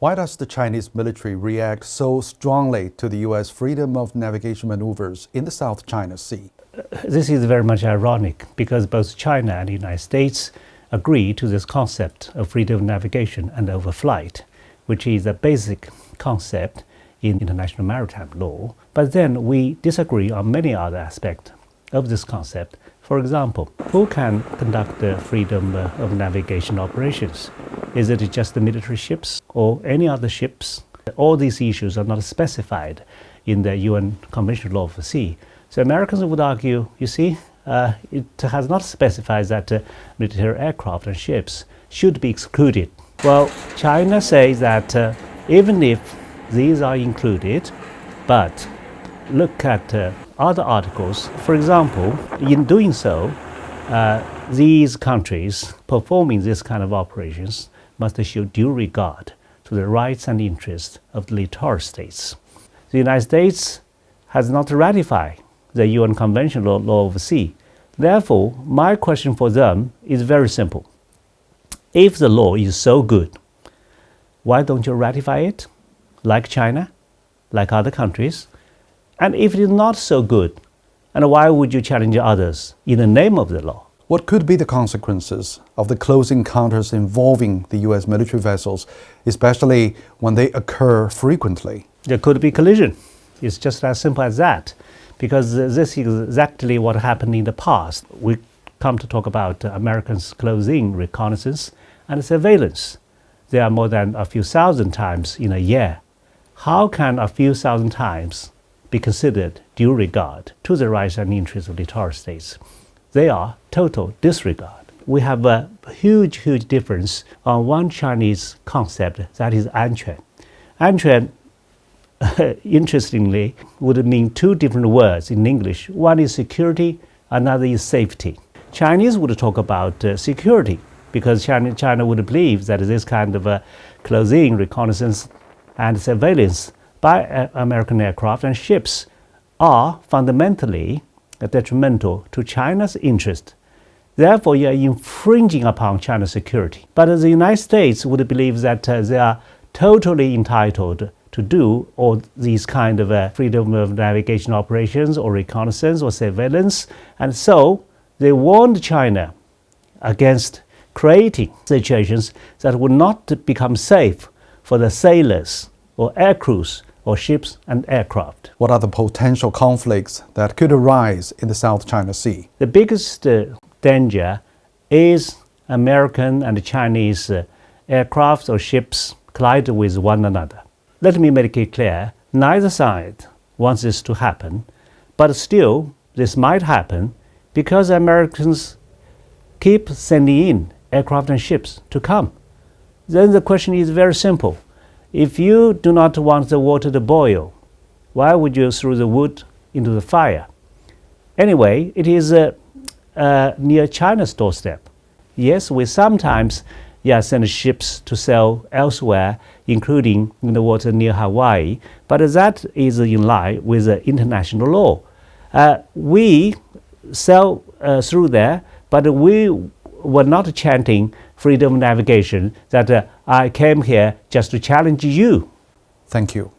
Why does the Chinese military react so strongly to the U.S. freedom of navigation maneuvers in the South China Sea? This is very much ironic because both China and the United States agree to this concept of freedom of navigation and overflight, which is a basic concept in international maritime law. But then we disagree on many other aspects of this concept. For example, who can conduct the freedom of navigation operations? Is it just the military ships or any other ships? All these issues are not specified in the UN Convention Law of the Sea. So Americans would argue, you see, it has not specified that military aircraft and ships should be excluded. Well, China says that even if these are included, but look at other articles. For example, in doing so, these countries performing this kind of operations must show due regard to the rights and interests of the littoral states. The United States has not ratified the UN Convention Law of the Sea. Therefore, my question for them is very simple. If the law is so good, why don't you ratify it, like China, like other countries? And if it is not so good, and why would you challenge others in the name of the law? What could be the consequences of the close encounters involving the U.S. military vessels, especially when they occur frequently? There could be collision. It's just as simple as that, because this is exactly what happened in the past. We come to talk about Americans' close-in reconnaissance and surveillance. There are more than a few thousand times in a year. How can a few thousand times be considered due regard to the rights and interests of littoral states? They are total disregard. We have a huge difference on one Chinese concept, that is anquan. Anquan, interestingly, would mean two different words in English. One is security, another is safety. Chinese would talk about security because China would believe that this kind of close-in reconnaissance and surveillance by American aircraft and ships are fundamentally detrimental to China's interest. Therefore, you are infringing upon China's security. But the United States would believe that they are totally entitled to do all these kind of freedom of navigation operations or reconnaissance or surveillance. And so they warned China against creating situations that would not become safe for the sailors or air crews or ships and aircraft. What are the potential conflicts that could arise in the South China Sea? The biggest danger is American and Chinese aircraft or ships collide with one another. Let me make it clear, neither side wants this to happen, but still this might happen because Americans keep sending in aircraft and ships to come. Then the question is very simple. If you do not want the water to boil, why would you throw the wood into the fire? Anyway, it is near China's doorstep. Yes, we sometimes send ships to sell elsewhere, including in the water near Hawaii, but that is in line with international law. We sell through there, but we were not chanting freedom of navigation, that I came here just to challenge you. Thank you.